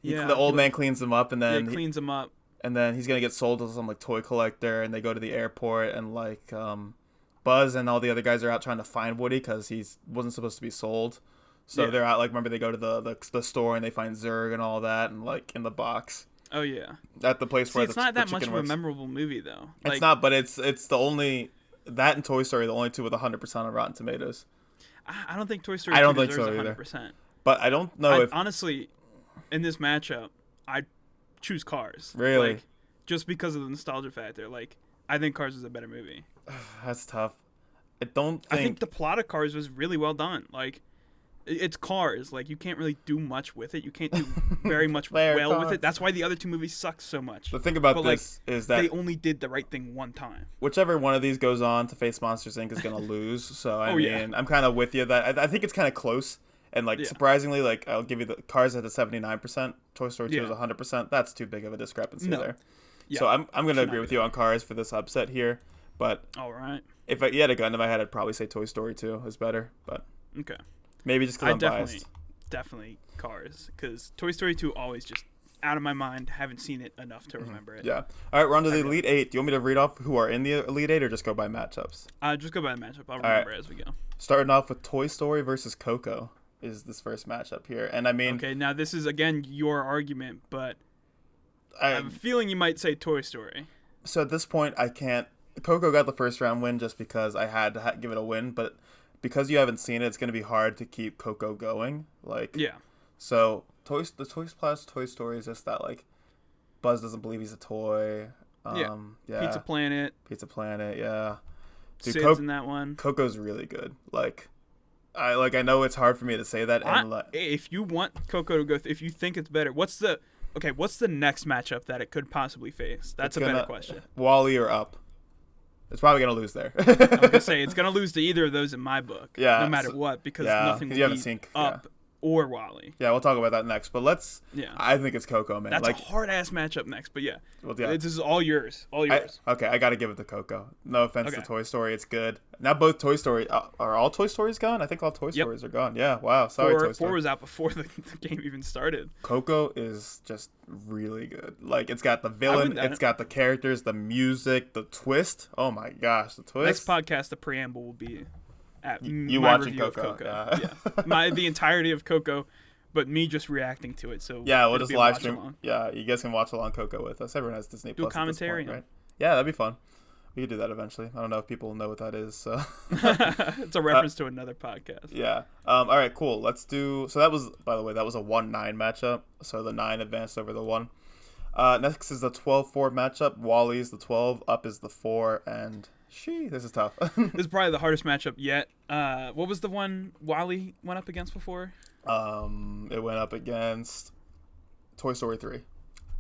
the old man cleans him up, and then he cleans him up, and then he's gonna get sold to some like toy collector, and they go to the airport, and like Buzz and all the other guys are out trying to find Woody because he wasn't supposed to be sold. So they're out, like, remember they go to the store and they find Zurg and all that, and like in the box. Oh yeah. At the place where it's not that much of a memorable movie though. Like, it's not, but it's the only that and Toy Story, the only two with 100% on Rotten Tomatoes. I don't think Toy Story. I don't think so 100%. Either. But I don't know if honestly, in this matchup, I'd choose Cars. Really? Like, just because of the nostalgia factor. Like, I think Cars is a better movie. That's tough. I think the plot of Cars was really well done. Like, it's Cars. Like, you can't really do much with it. You can't do very much with it. That's why the other two movies suck so much. The thing about this is that they only did the right thing one time. Whichever one of these goes on to face Monsters Inc. is going to lose. So, I mean, I'm kind of with you. That I think it's kind of close. And, like, surprisingly, like, I'll give you the Cars at a 79%. Toy Story 2 is 100%. That's too big of a discrepancy there. Yeah. So I'm going to agree with you on Cars for this upset here. But all right. If you had a gun to my head, I'd probably say Toy Story 2 is better. But okay, maybe just because I'm biased. definitely Cars, because Toy Story 2 always just out of my mind. Haven't seen it enough to remember it. Yeah. All right, we're on to the Elite Eight. Do you want me to read off who are in the Elite Eight or just go by matchups? Just go by the matchup. I'll remember as we go. Starting off with Toy Story versus Coco is this first matchup here. And I mean... Okay, now this is, again, your argument, but I have a feeling you might say Toy Story. So at this point, I can't... Coco got the first round win just because I had to give it a win, but because you haven't seen it, it's going to be hard to keep Coco going. Yeah. So the Toy Story is just that, like, Buzz doesn't believe he's a toy. Yeah. Pizza Planet, yeah. Dude, Sid's in that one. Coco's really good. I know it's hard for me to say that. If you want Coco to go, if you think it's better, what's the next matchup that it could possibly face? That's a better question. Wall-E or Up? It's probably gonna lose there. I'm gonna say it's gonna lose to either of those in my book. Yeah, no matter what, because nothing will beat Up or Wall-E. Yeah, we'll talk about that next. But I think it's Coco, man. That's a hard ass matchup next. But well, this is all yours. I gotta give it to Coco. No offense to Toy Story, it's good. Now both Toy Story are all Toy Stories gone? I think all Toy Stories are gone. Yeah, wow. Sorry, Toy Story. 4 was out before the game even started. Coco is just really good. Like, it's got the villain, it's got the characters, the music, the twist. Oh my gosh, the twist. Next podcast, the preamble will be at you my watching review Coco. Of Coco. Yeah. The entirety of Coco, but me just reacting to it. So yeah, we'll just live stream. Along. Yeah, you guys can watch along Coco with us. Everyone has Disney Plus. Do a commentary, right? Yeah, that'd be fun. We could do that eventually. I don't know if people know what that is. So it's a reference to another podcast. Yeah. All right. Cool. Let's do. So that was, by the way, that was a 1-9 matchup. So the 9 advanced over the 1. Next is the 12-4 matchup. Wall-E's the 12, Up is the 4, and this is tough. This is probably the hardest matchup yet. What was the one Wall-E went up against before? It went up against Toy Story 3,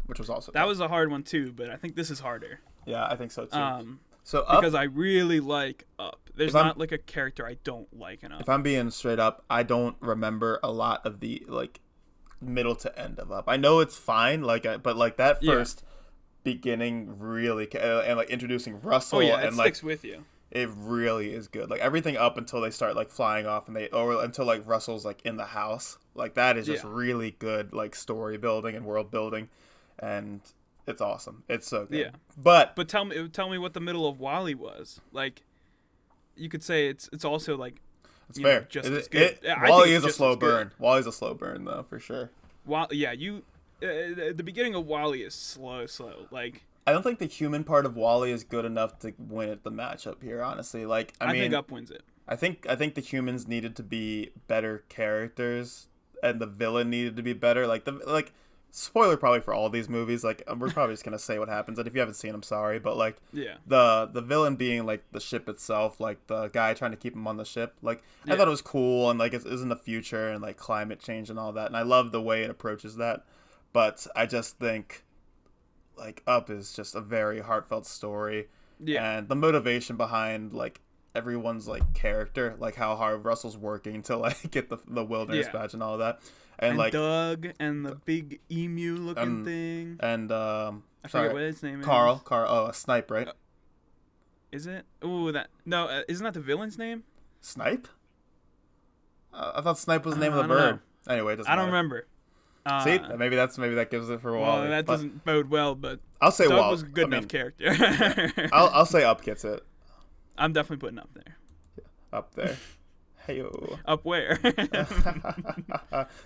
which was also that was a hard one too. But I think this is harder. Yeah, I think so too. So Up, because I really like Up. There's not like a character I don't like in Up. If I'm being straight up, I don't remember a lot of the middle to end of Up. I know it's fine, but that first beginning really and introducing Russell it sticks with you. It really is good. Everything up until they start flying off and until Russell's in the house. That is just really good story building and world building, and it's awesome. It's so good. Yeah. But tell me what the middle of Wall-E was. You could say it's also it's fair. Just as good. Wall-E is a slow burn. Wall-E's a slow burn though, for sure. The beginning of Wall-E is slow. I don't think the human part of Wall-E is good enough to win at the matchup here, honestly. I mean, think Up wins it. I think the humans needed to be better characters, and the villain needed to be better. Spoiler probably for all these movies. We're probably just gonna say what happens, and if you haven't seen them, sorry. But the villain being the ship itself, the guy trying to keep him on the ship. I thought it was cool, and it is in the future, and climate change and all that, and I love the way it approaches that. But I just think Up is just a very heartfelt story, and the motivation behind everyone's character, how hard Russell's working to get the wilderness badge and all that. And Doug and the big emu looking thing. And I forget what his name is. Carl. Oh, Snipe, right? Is it? Ooh, isn't that the villain's name? Snipe? I thought Snipe was the name of the bird. Know. Anyway, it doesn't matter. I don't remember. See, maybe that gives it for Wall-E. Well, that doesn't bode well, but I'll say Doug was a good enough character. I'll say Up gets it. I'm definitely putting Up there. Yeah, Up there. Hey-o. Up where?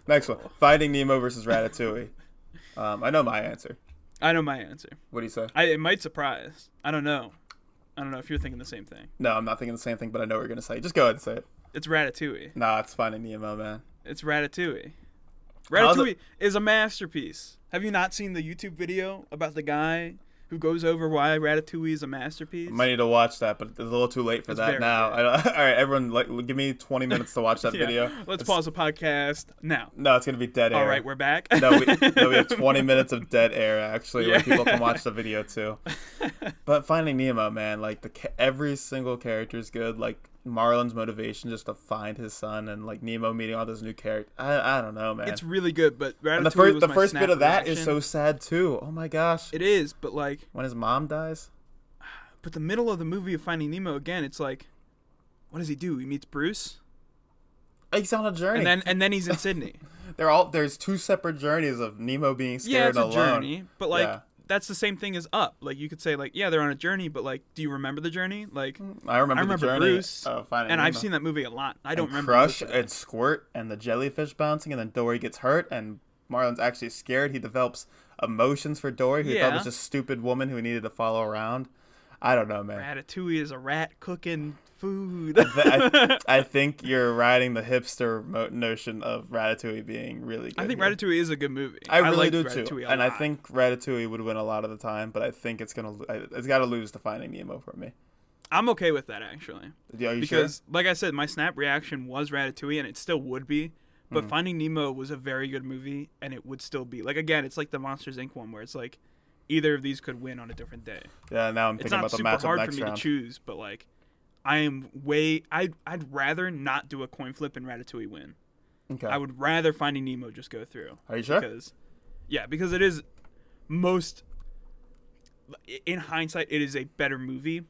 Next one. Finding Nemo versus Ratatouille. I know my answer. What do you say? It might surprise. I don't know if you're thinking the same thing. No, I'm not thinking the same thing, but I know what you're going to say. Just go ahead and say it. It's Ratatouille. Nah, it's Finding Nemo, man. It's Ratatouille. Ratatouille is a masterpiece. Have you not seen the YouTube video about the guy who goes over why Ratatouille is a masterpiece? I might need to watch that, but it's a little too late for that now. All right, everyone, give me 20 minutes to watch that video. Let's pause the podcast now. No, it's going to be dead air. All right, we're back. No, we have 20 minutes of dead air, actually, where people can watch the video, too. But Finding Nemo, man, every single character is good. Marlin's motivation just to find his son, and Nemo meeting all those new characters. I don't know, man. It's really good, but Ratatouille the first bit of that is so sad too. Oh my gosh. It is, but when his mom dies. But the middle of the movie of Finding Nemo again, it's what does he do? He meets Bruce. He's on a journey. And then he's in Sydney. There's two separate journeys of Nemo being scared and alone. Yeah, it's a journey, but like that's the same thing as Up. Like you could say like, yeah, they're on a journey, but like, do you remember the journey? Like I remember the journey Bruce, of Finding and Nemo. I've seen that movie a lot. I don't remember Crush and Squirt and the jellyfish bouncing, and then Dory gets hurt and Marlin's actually scared. He develops emotions for Dory, who thought was a stupid woman who he needed to follow around. I don't know, man. Ratatouille is a rat cooking food. I think you're riding the hipster notion of Ratatouille being really good. I think Ratatouille is a good movie. I really do Ratatouille too, and I think Ratatouille would win a lot of the time, but I think it's got to lose to Finding Nemo for me. I'm okay with that actually. Are you because, sure? like I said, my snap reaction was Ratatouille, and it still would be. But Finding Nemo was a very good movie, and it would still be. Like, again, it's like the Monsters, Inc. one, where it's like, either of these could win on a different day. Yeah, now I'm thinking about the matchup next round. It's not super hard for me to choose, but, like, I'd rather not do a coin flip and Ratatouille win. Okay. I would rather Finding Nemo just go through. Are you sure? Because it is in hindsight, it is a better movie,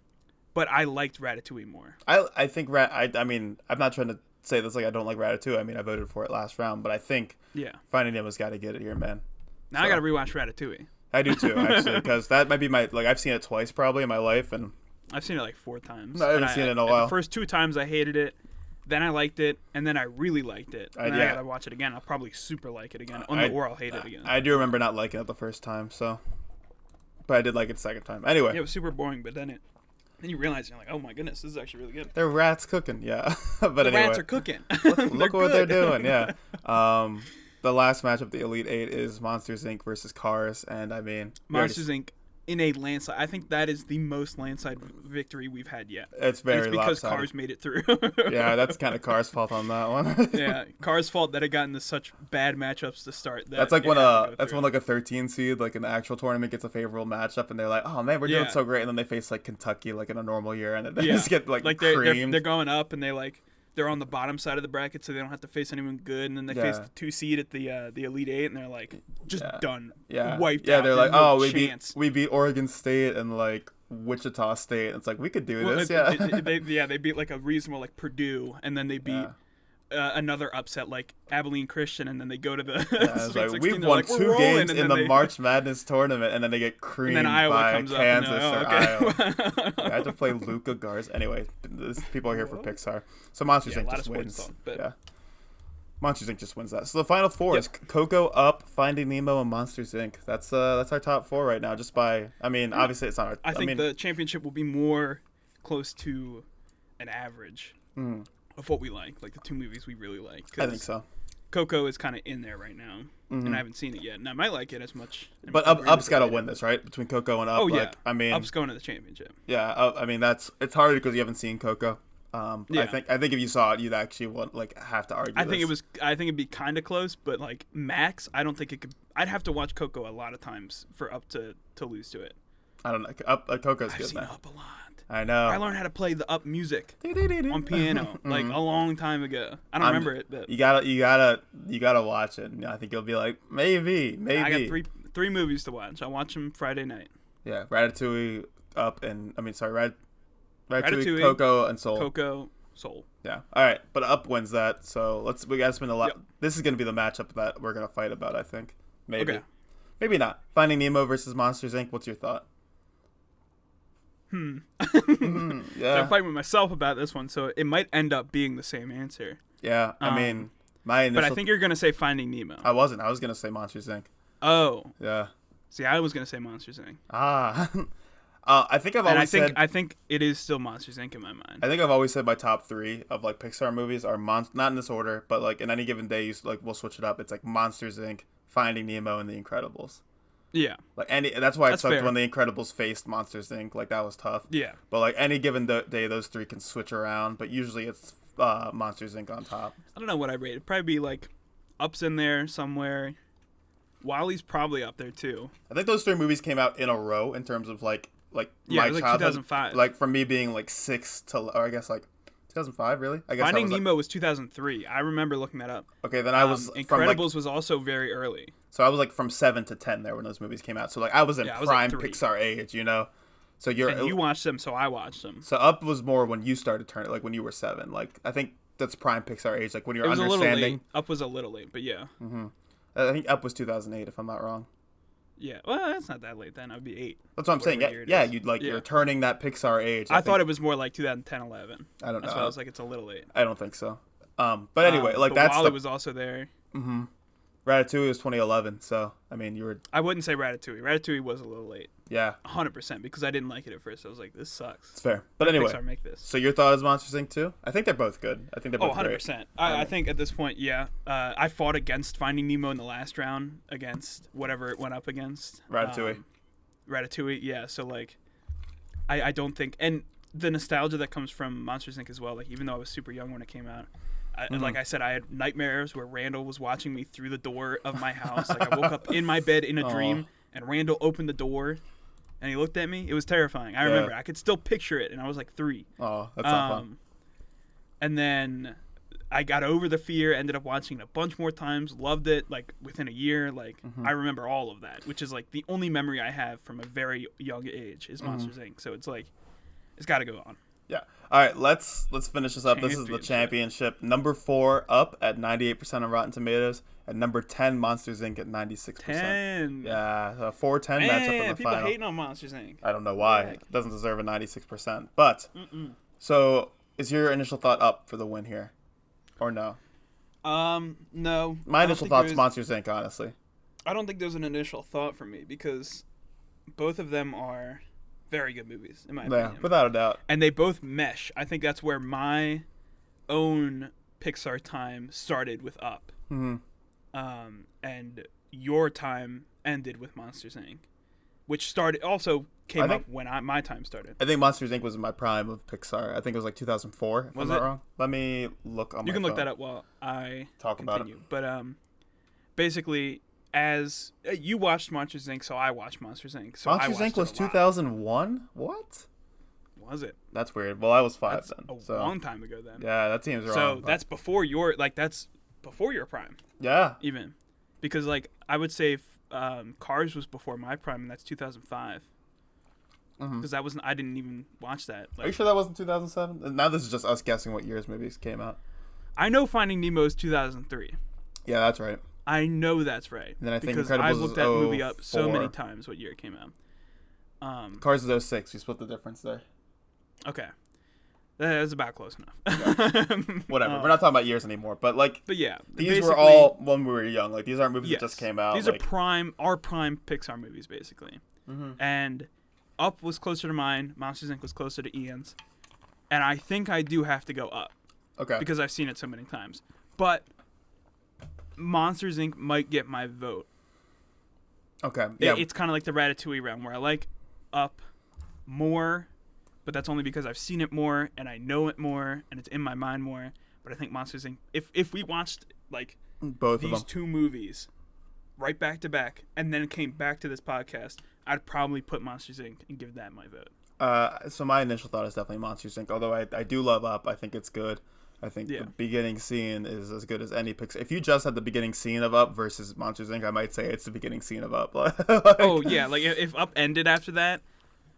but I liked Ratatouille more. I think I mean, I'm not trying to say this like I don't like Ratatouille. I mean, I voted for it last round, but I think Finding Nemo's got to get it here, man. Now I got to rewatch Ratatouille. I do too, actually, because that might be I've seen it twice probably in my life, and I've seen it like 4 times. No, I haven't seen it in a while. The first 2 times I hated it, then I liked it, and then I really liked it. And then I gotta watch it again. I'll probably super like it again, or I'll hate it again. I do remember not liking it the first time, but I did like it the second time. Anyway, it was super boring, but then you realize you're like, oh my goodness, this is actually really good. They're rats cooking, yeah. But the anyway, rats are cooking. look what they're doing, yeah. The last matchup, the Elite Eight, is Monsters Inc. versus Cars, and I mean Monsters Inc. in a landslide. I think that is the most landslide victory we've had yet. It's very because lopsided. Cars made it through. Yeah, that's kind of Cars' fault on that one. Yeah, Cars' fault that it got into such bad matchups to start. That's like when like a 13 seed like in the actual tournament gets a favorable matchup, and they're like, oh man, we're doing so great, and then they face like Kentucky like in a normal year, and they just get like creamed. They're going up, and they're on the bottom side of the bracket, so they don't have to face anyone good. And then they face the 2 seed at the Elite Eight, and they're like, just done, wiped out. Yeah, they're like, no chance. we beat Oregon State and like Wichita State. And it's like we could do this. They beat like a reasonable like Purdue, and then they beat another upset like Abilene Christian, and then they go to the Sweet 16. We've won 2 games in the March Madness tournament, and then they get creamed by Kansas or Iowa. I had to play Luka Garza. Anyway, people are here for Pixar, so Monsters Inc. just wins. Monsters Inc. just wins that. So the final 4 is Coco, Up, Finding Nemo, and Monsters Inc. That's our top 4 right now. Just by, I mean, obviously it's not our. I think the championship will be more close to an average. Of what we like the 2 movies we really like. I think so. Coco is kind of in there right now, and I haven't seen it yet, and I might like it as much. But Up's got to win this, right? Between Coco and Up. Oh, yeah. I mean, Up's going to the championship. Yeah, I mean, it's hard because you haven't seen Coco. I think if you saw it, you'd actually have to argue. I think it'd be kind of close, but like max, I don't think it could. I'd have to watch Coco a lot of times for Up to lose to it. I don't know. Coco's good. I've seen man. Up a lot. I know. I learned how to play the Up music on piano like a long time ago. I don't remember it, but you gotta watch it. I think you'll be like maybe. I got three movies to watch. I watch them Friday night. Yeah, Ratatouille, Up, and Ratatouille, Coco, and Soul. Coco, Soul. Yeah. All right, but Up wins that. So we gotta spend a lot. Yep. This is gonna be the matchup that we're gonna fight about. I think maybe, maybe not. Finding Nemo versus Monsters Inc. What's your thought? Yeah. I'm fighting with myself about this one, so it might end up being the same answer. Yeah, I mean, my initial. But I think you're gonna say Finding Nemo. I wasn't. I was gonna say Monsters Inc. Oh. Yeah. See, I was gonna say Monsters Inc. I think I've always said. I think it is still Monsters Inc. in my mind. I think I've always said my top 3 of like Pixar movies are not in this order, but like in any given day, we'll switch it up. It's like Monsters Inc., Finding Nemo, and The Incredibles. Yeah. That's why it sucked fair. When The Incredibles faced Monsters Inc. Like that was tough. Yeah. But like any given day, those 3 can switch around. But usually it's Monsters Inc. on top. I don't know what I rate. It'd probably be like Up's in there somewhere. Wall-E's probably up there too. I think those 3 movies came out in a row in terms of like my like childhood. 2005. Like from me being like 6 to, or I guess like 2005, really? I guess Finding Nemo was 2003. I remember looking that up. Okay, then I was Incredibles was also very early. So I was like from 7 to 10 there when those movies came out. So like I was in prime Pixar age, you know. So you watched them, so I watched them. So Up was more when you started turning, like when you were 7. Like I think that's prime Pixar age, like when you're it was understanding. A little late. Up was a little late, but yeah. Mm-hmm. I think Up was 2008, if I'm not wrong. Yeah, well, that's not that late then. I'd be 8. That's what I'm saying. Yeah, you're turning that Pixar age. I thought it was more like 2010, 11. I don't know. That's why I was like, it's a little late. I don't think so. But anyway, like but that's WALL-E was also there. Mm-hmm. Ratatouille was 2011, so I mean, you were. I wouldn't say Ratatouille. Ratatouille was a little late. Yeah. 100%, because I didn't like it at first. I was like, this sucks. It's fair. But anyway, Pixar make this. So your thought is Monsters Inc. 2? I think they're both good. I think they're both 100%. Great. I think at this point, yeah. I fought against Finding Nemo in the last round against whatever it went up against. Ratatouille. Ratatouille, yeah. So, like, I don't think... And the nostalgia that comes from Monsters Inc. as well, like, even though I was super young when it came out, like I said, I had nightmares where Randall was watching me through the door of my house. Like, I woke up in my bed in a dream, and Randall opened the door, and he looked at me. It was terrifying. I remember. I could still picture it, and I was like 3. Oh, that's not fun. And then I got over the fear, ended up watching it a bunch more times, loved it, like, within a year. Like, I remember all of that, which is, like, the only memory I have from a very young age is Monsters, Inc. So it's, like, it's got to go on. Yeah. All right, let's finish this up. This is the championship. Number 4, Up at 98% on Rotten Tomatoes. At number 10, Monsters, Inc. at 96%. 10. Yeah, 4-10 matchup in the people final. hating on Monsters, Inc. I don't know why. It doesn't deserve a 96%. But, so, is your initial thought Up for the win here? Or no? No. My initial thought's Monsters, Inc., honestly. I don't think there's an initial thought for me because both of them are very good movies, in my opinion. Yeah, without a doubt. And they both mesh. I think that's where my own Pixar time started with Up. Mm-hmm. And your time ended with Monsters, Inc., which came up when my time started. I think Monsters, Inc. was in my prime of Pixar. I think it was like 2004, if I'm not wrong. Let me look on my phone. You can look that up while I talk about it. But basically, as you watched Monsters, Inc., so I watched Monsters, Inc. So Monsters, Inc. was 2001? What? Was it? That's weird. Well, I was 5 then. A long time ago then. Yeah, that seems wrong. So that's before your prime. Yeah. Even. Because, like, I would say Cars was before my prime, and that's 2005. Because I didn't even watch that. Are you sure that wasn't 2007? Now this is just us guessing what years movies came out. I know Finding Nemo is 2003. Yeah, that's right. I know that's right. And then I think because Incredibles I've looked that movie up 04. so many times what year it came out. Cars is 06. You split the difference there. Okay. That is about close enough. Okay. Whatever. We're not talking about years anymore. But yeah. These were all when we were young. Like, these aren't movies that just came out. These are our prime Pixar movies, basically. And Up was closer to mine. Monsters, Inc. was closer to Ian's. And I think I do have to go Up. Okay. Because I've seen it so many times. But Monsters, Inc. might get my vote. Okay. Yeah. It's kind of like the Ratatouille round where I like Up more, but that's only because I've seen it more and I know it more and it's in my mind more. But I think Monsters, Inc. If we watched like both these two movies right back to back and then came back to this podcast, I'd probably put Monsters, Inc. and give that my vote. So my initial thought is definitely Monsters, Inc. Although I do love Up. I think it's good. I think the beginning scene is as good as any Pixar. If you just had the beginning scene of Up versus Monsters, Inc., I might say it's the beginning scene of Up. Like, if Up ended after that,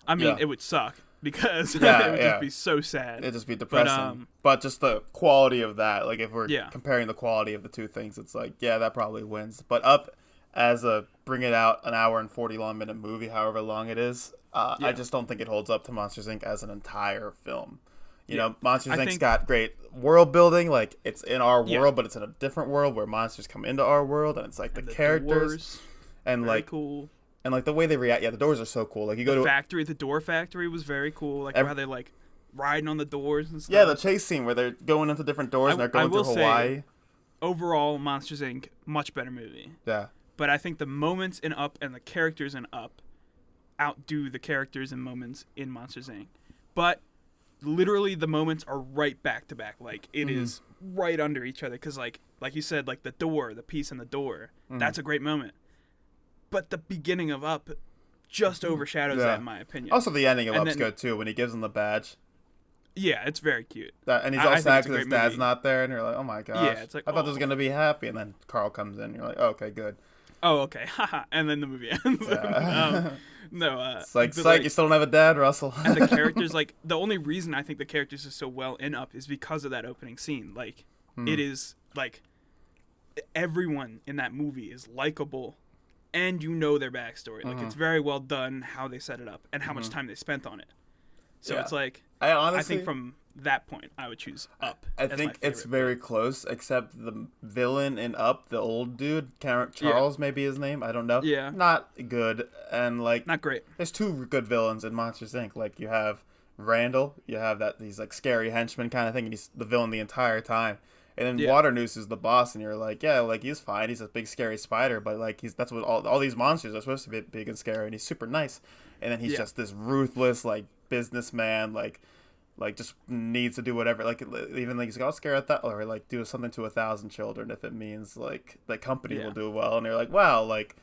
I mean, it would suck because it would just be so sad. It'd just be depressing. But just the quality of that, like if we're comparing the quality of the two things, it's like, that probably wins. But Up, as a bring it out an hour and 40-minute movie, however long it is, I just don't think it holds up to Monsters, Inc. as an entire film. You know, Monsters, Inc.'s got great world building. Like, it's in our world, but it's in a different world where monsters come into our world, and it's like the characters doors, and like cool. And like the way they react. Yeah, the doors are so cool. Like, you go to factory. The door factory was very cool. Like how they're like riding on the doors and stuff. Yeah, the chase scene where they're going into different doors and they're going through Hawaii. Overall, Monsters, Inc. much better movie. Yeah. But I think the moments in Up and the characters in Up outdo the characters and moments in Monsters, Inc. But literally the moments are right back to back. Like, it is right under each other. Because, like you said, like the piece in the door, that's a great moment. But the beginning of Up just overshadows that, in my opinion. Also, the ending of Up's good, too, when he gives him the badge. Yeah, it's very cute. And he's all sad because his dad's not there, and you're like, oh my gosh. Yeah, it's like, I thought this was going to be happy. And then Carl comes in, and you're like, oh, okay, good. Oh, okay. Haha. And then the movie ends. Yeah. No, It's like, psych, you still don't have a dad, Russell. and the characters, like, the only reason I think the characters are so well in Up is because of that opening scene. Like, it is, like, everyone in that movie is likable, and you know their backstory. Like, it's very well done how they set it up and how much time they spent on it. So it's like, I think from that point, I would choose Up. I think it's very close, except the villain in Up, the old dude, Charles, maybe his name, I don't know. Yeah. Not good, and like not great. There's two good villains in Monsters Inc. Like you have Randall, you have he's like scary henchman kind of thing, and he's the villain the entire time. And then Waternoose is the boss, and you're like, yeah, like he's fine. He's a big scary spider, but like that's what all these monsters are supposed to be, big and scary, and he's super nice. And then he's just this ruthless like businessman, like just needs to do whatever, like even like he's like, I'll scare at that, or like do something to 1,000 children if it means like the company will do well. And they're like, wow, like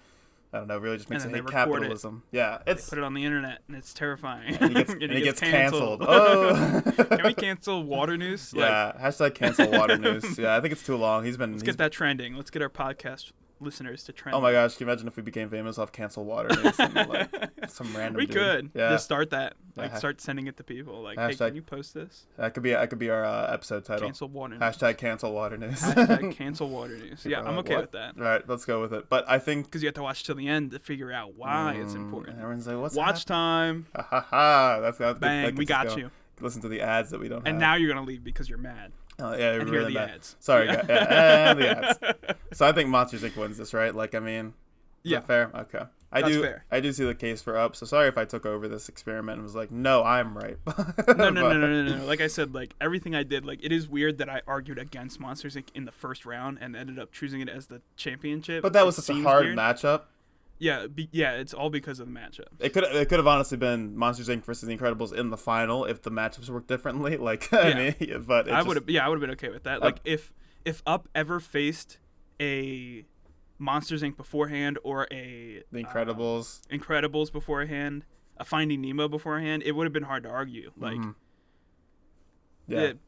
I don't know, really just makes it hate capitalism. Yeah, it's put it on the internet and it's terrifying. And he gets canceled. Oh, can we cancel Waternoose? Yeah, hashtag cancel Waternoose. Yeah, I think it's too long. Let's get that trending. Let's get our podcast listeners to trend. Oh my gosh, can you imagine if we became famous off cancel Waternoose and like some random we dude. Could just start that, like start sending it to people, like, hashtag, hey, can you post this? That could be our episode title. Cancel Waternoose. Hashtag cancel Waternoose. Hashtag cancel Waternoose. Yeah, I'm okay with that. All right, let's go with it. But I think because you have to watch till the end to figure out why it's important. Everyone's like, what's watch time? Ha ha ha! That's bang. Good. We got you. Listen to the ads that we don't have. And now you're gonna leave because you're mad. Oh yeah, and really hear the ads. Sorry, guys. And the ads. So I think Monsters Inc. wins this, right? Like, I mean, is that fair? Okay. Fair. I do see the case for Up. So sorry if I took over this experiment and was like, no, I'm right. No. Like I said, like everything I did, like it is weird that I argued against Monsters Inc. in the first round and ended up choosing it as the championship. But that was such a hard matchup. Yeah, it's all because of the matchup. It could have honestly been Monsters Inc. versus The Incredibles in the final if the matchups worked differently. Like, I mean, but I would have been okay with that. Like, if Up ever faced a Monsters Inc. beforehand or a The Incredibles beforehand, a Finding Nemo beforehand, it would have been hard to argue. Like,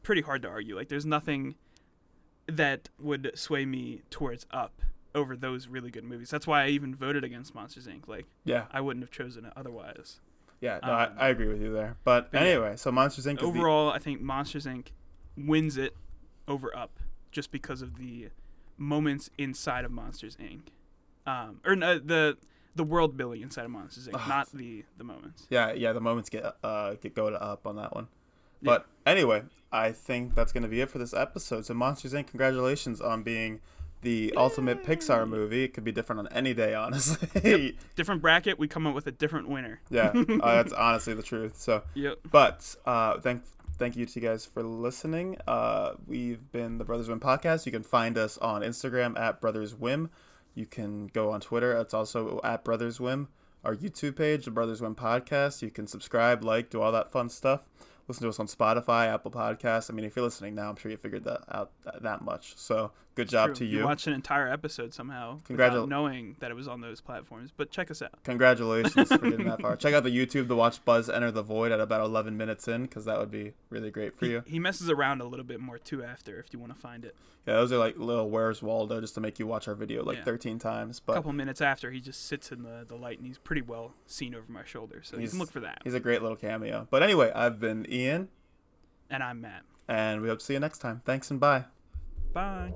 pretty hard to argue. Like, there's nothing that would sway me towards Up over those really good movies. That's why I even voted against Monsters Inc. Like, I wouldn't have chosen it otherwise. Yeah, no, I agree with you there. But anyway, so Monsters Inc. Overall, I think Monsters Inc. wins it over Up just because of the moments inside of Monsters Inc. The world building inside of Monsters Inc. Not the moments. Yeah, the moments go to Up on that one. But anyway, I think that's going to be it for this episode. So Monsters Inc., congratulations on being the ultimate Pixar movie. It could be different on any day, honestly. Different bracket, we come up with a different winner. Yeah, that's honestly the truth. So, but thank you to you guys for listening. We've been the Brothers Whim Podcast. You can find us on Instagram at Brothers Whim. You can go on Twitter. It's also at Brothers Whim. Our YouTube page, the Brothers Whim Podcast. You can subscribe, like, do all that fun stuff. Listen to us on Spotify, Apple Podcasts. I mean, if you're listening now, I'm sure you figured that out that much. So good job to you. You watched an entire episode somehow without knowing that it was on those platforms. But check us out. Congratulations for getting that far. Check out the YouTube to watch Buzz enter the void at about 11 minutes in, because that would be really great for you. He messes around a little bit more, too, after, if you want to find it. Yeah, those are like little Where's Waldo, just to make you watch our video 13 times. But a couple minutes after, he just sits in the light, and he's pretty well seen over my shoulder. So you can look for that. He's a great little cameo. But anyway, I've been Ian. And I'm Matt. And we hope to see you next time. Thanks and bye. Bye.